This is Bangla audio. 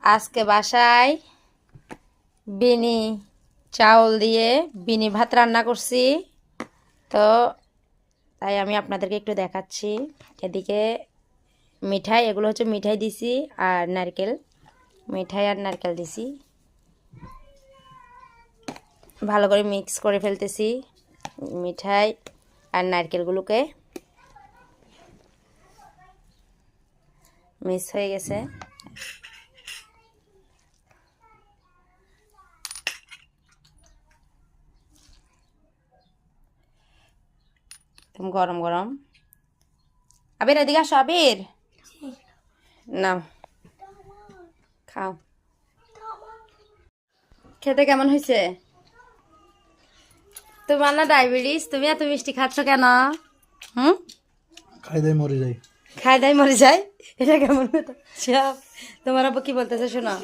আজকে বাসায় বিনি চাউল দিয়ে বিনি ভাত রান্না করছি। তো তাই আমি আপনাদেরকে একটু দেখাচ্ছি। এদিকে মিঠাই, এগুলো হচ্ছে মিঠাই দিছি আর নারকেল, মিঠাই আর নারকেল দিছি। ভালো করে মিক্স করে ফেলতেছি মিঠাই আর নারকেলগুলোকে। মিক্স হয়ে গেছে। গরম গরম। আবির এদিকে আসো, আবির নাও খাও। খেতে কেমন হয়েছে? তোমার না ডায়াবেটিস, তুমি এত মিষ্টি খাচ্ছ কেন? খাই দাই মরে যাই। খাই দাই মরে যায়, এটা কেমন কথা? তোমার আব্বু কি বলতেছে শোনো।